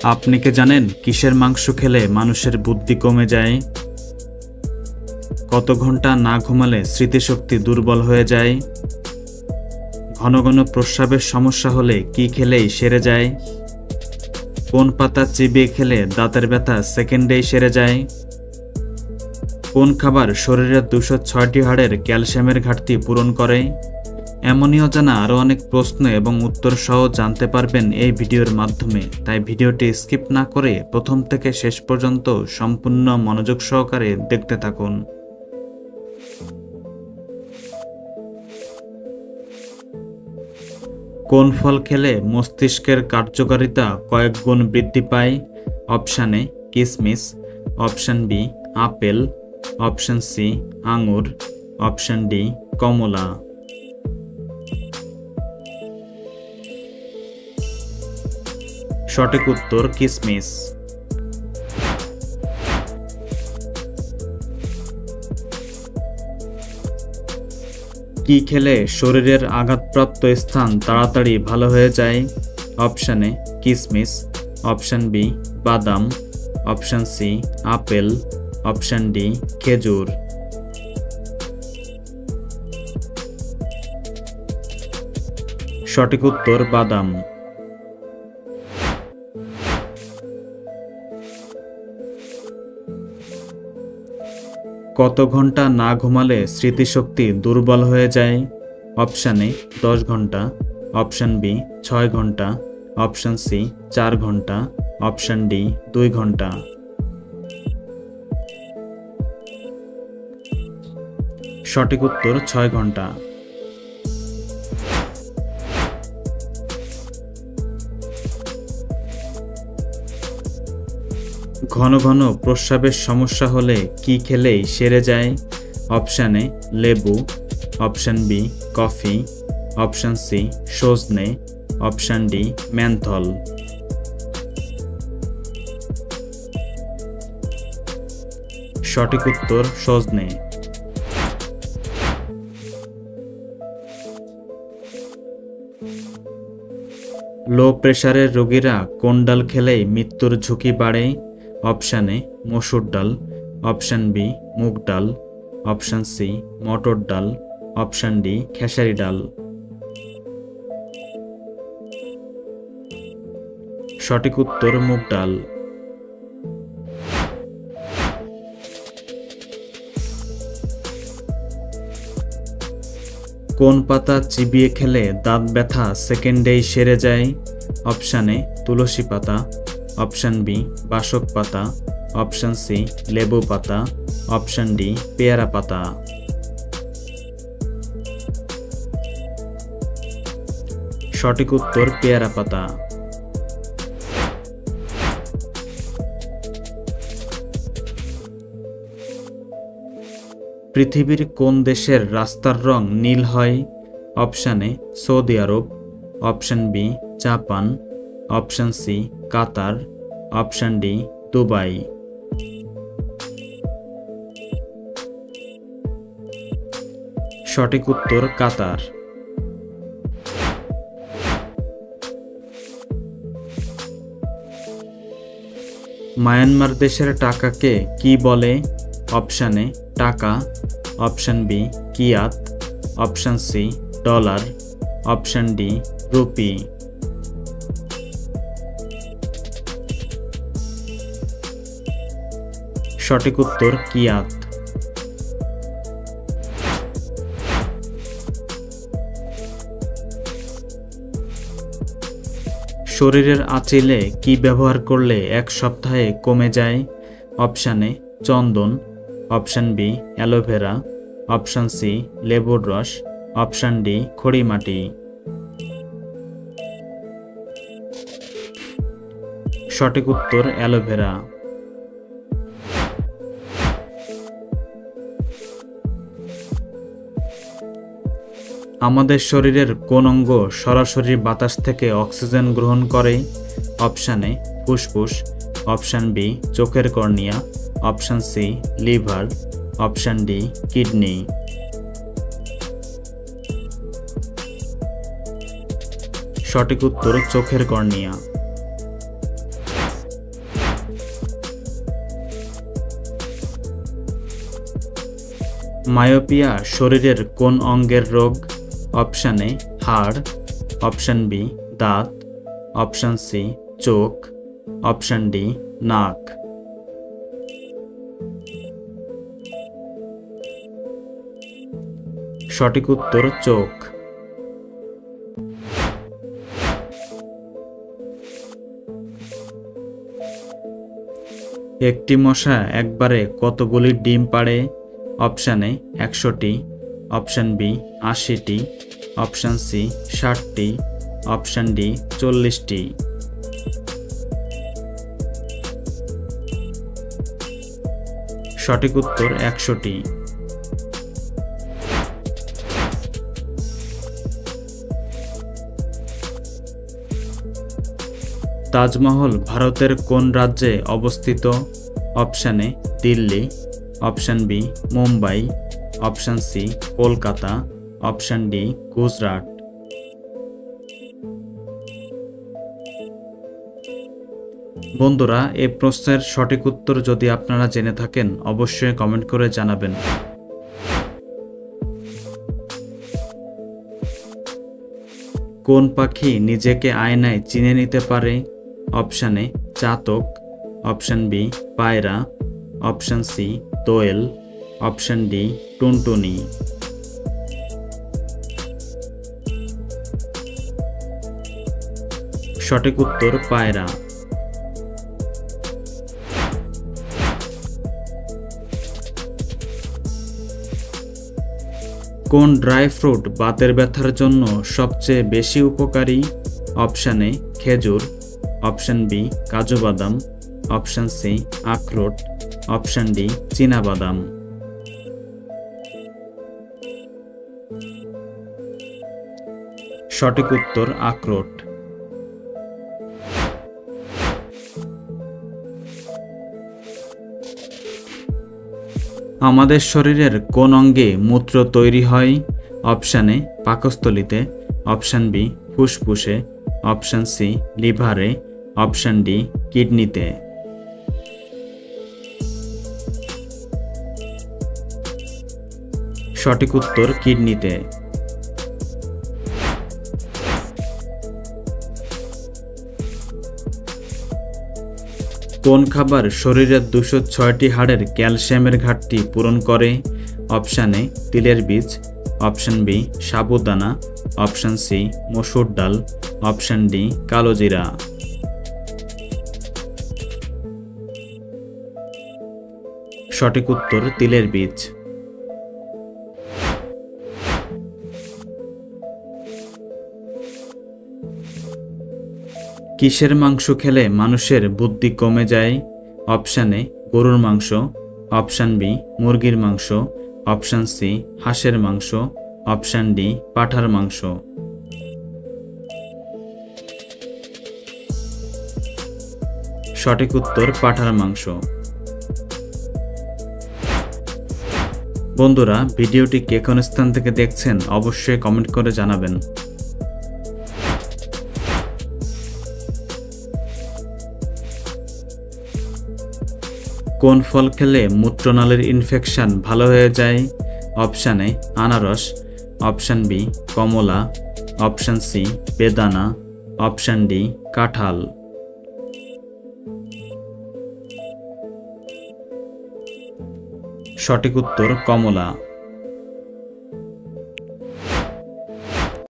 আপনি কি জানেন কিসের মাংস খেলে মানুষের বুদ্ধি কমে যায়? কত ঘন্টা না ঘুমালে স্মৃতিশক্তি দুর্বল হয়ে যায়? ঘন ঘন প্রস্রাবের সমস্যা হলে কি খেলেই সেরে যায়? কোন পাতা চিবিয়ে খেলে দাঁতের ব্যথা সেকেন্ডেই সেরে যায়? কোন খাবার শরীরের 206টি হাড়ের ক্যালসিয়ামের ঘাটতি পূরণ করে? এমনই অজানা আরও অনেক প্রশ্ন এবং উত্তর সহ জানতে পারবেন এই ভিডিওর মাধ্যমে, তাই ভিডিওটি স্কিপ না করে প্রথম থেকে শেষ পর্যন্ত সম্পূর্ণ মনোযোগ সহকারে দেখতে থাকুন। কোন ফল খেলে মস্তিষ্কের কার্যকারিতা কয়েক গুণ বৃদ্ধি পায়? অপশান এ কিশমিশ, option B apple, option C আঙুর, অপশান ডি কমলা। সঠিক উত্তর কিশমিশ। কি খেলে শরীরের আঘাতপ্রাপ্ত স্থান তাড়াতাড়ি ভালো হয়ে যায়? অপশান এ কিশমিশ, অপশান বি বাদাম, option C apple, option D খেজুর। সঠিক উত্তর বাদাম। কত ঘন্টা না ঘুমালে স্মৃতিশক্তি দুর্বল হয়ে যায়? অপশান এ 10 ঘন্টা, অপশান বি 6 ঘন্টা, অপশান সি 4 ঘন্টা, অপশান ডি 2 ঘন্টা। সঠিক উত্তর 6 ঘন্টা। ঘন ঘন প্রস্রাবের সমস্যা হলে কি খেলেই সেরে যায়? অপশান এ লেবু, option B coffee, option C সজনে, অপশান ডি মেন্থল। সঠিক উত্তর সজনে। লো প্রেশারের রোগীরা কোন ডাল খেলেই মৃত্যুর ঝুঁকি বাড়ে? অপশান এ মসুর ডাল, অপশান বি মুগ ডাল, অপশান সি মটর ডাল, অপশান ডি খেসারি ডাল। সঠিক উত্তর মুগ ডাল। কোন পাতা চিবিয়ে খেলে দাঁত ব্যথা সেকেন্ডেই সেরে যায়? অপশান এ তুলসী পাতা, অপশান বি বাসক পাতা, অপশান সি লেবু পাতা, অপশান ডি পেয়ারা পাতা। সঠিক উত্তর পেয়ারা পাতা। পৃথিবীর কোন দেশের রাস্তার রং নীল হয়? Option A Saudi Arab, option B Japan, option C Qatar, option D Dubai. সঠিক উত্তর কাতার। মায়ানমার দেশের টাকাকে কি বলে? অপশান এ টাকা, option B kyat, option C dollar, option D rupee. সঠিক উত্তর কিয়াত। শরীরের আঁচিলে কি ব্যবহার করলে 1 সপ্তাহে কমে যায়? অপশান এ চন্দন, option B aloe vera, option C লেবুর রস, অপশান ডি খড়ি মাটি। সঠিক উত্তর অ্যালোভেরা। আমাদের শরীরের কোন অঙ্গ সরাসরি বাতাস থেকে অক্সিজেন গ্রহণ করে? অপশান এ ফুসফুস, অপশান বি চোখের cornea, option C liver, option D kidney. সঠিক উত্তর চোখের কর্নিয়া। মায়োপিয়া শরীরের কোন অঙ্গের রোগ? অপশান এ হাড়, অপশান বি দাঁত, অপশান সি চোখ, অপশান ডি নাক। সঠিক উত্তর চোখ। একটি মশা একবারে কতগুলি ডিম পাড়ে? অপশান এ 100টি, অপশান বি 80টি, অপশান সি 60টি, অপশান ডি 40টি। সঠিক উত্তর 100টি। তাজমহল ভারতের কোন রাজ্যে অবস্থিত? Option A Delhi, option B Mumbai, option C Kolkata, option D Gujarat. বন্ধুরা, এই প্রশ্নের সঠিক উত্তর যদি আপনারা জেনে থাকেন অবশ্যই কমেন্ট করে জানাবেন। কোন পাখি নিজেকে আয়নায় চিনে নিতে পারে? অপশান এ চাতক, অপশান বি পায়রা, অপশান সি দোয়েল, অপশান ডি টুনটুনি। সঠিক উত্তর পায়রা। কোন ড্রাই ফ্রুট বাতের ব্যথার জন্য সবচেয়ে বেশি উপকারী? অপশান এ খেজুর, অপশান বি কাজু বাদাম, অপশান সি আখরোট, অপশান ডি চীনাবাদাম। সঠিক উত্তর আখরোট। আমাদের শরীরের কোন অঙ্গে মূত্র তৈরি হয়? অপশান এ পাকস্থলীতে, অপশান বি ফুসফুসে, অপশান সি লিভারে, অপশান ডি কিডনিতে। সঠিক উত্তর কিডনিতে। কোন খাবার শরীরের 206টি হাড়ের ক্যালসিয়ামের ঘাটতি পূরণ করে? অপশান এ তিলের বীজ, অপশান বি সাবুদানা, অপশান সি মসুর ডাল, অপশান ডি কালোজিরা। সঠিক উত্তর তিলের বীজ। কিসের মাংস খেলে মানুষের বুদ্ধি কমে যায়? অপশান এ গরুর মাংস, অপশান বি মুরগির মাংস, অপশান সি হাঁসের মাংস, অপশান ডি পাঁঠার মাংস। সঠিক উত্তর পাঁঠার মাংস। বন্ধুরা, ভিডিওটি কে কোন স্থান থেকে দেখছেন অবশ্যই কমেন্ট করে জানাবেন। কোন ফল খেলে মূত্রনালীর ইনফেকশন ভালো হয়ে যায়? অপশান এ আনারস, অপশান বি কমলা, অপশান সি বেদানা, অপশান ডি কাঁঠাল। সঠিক উত্তর কমলা।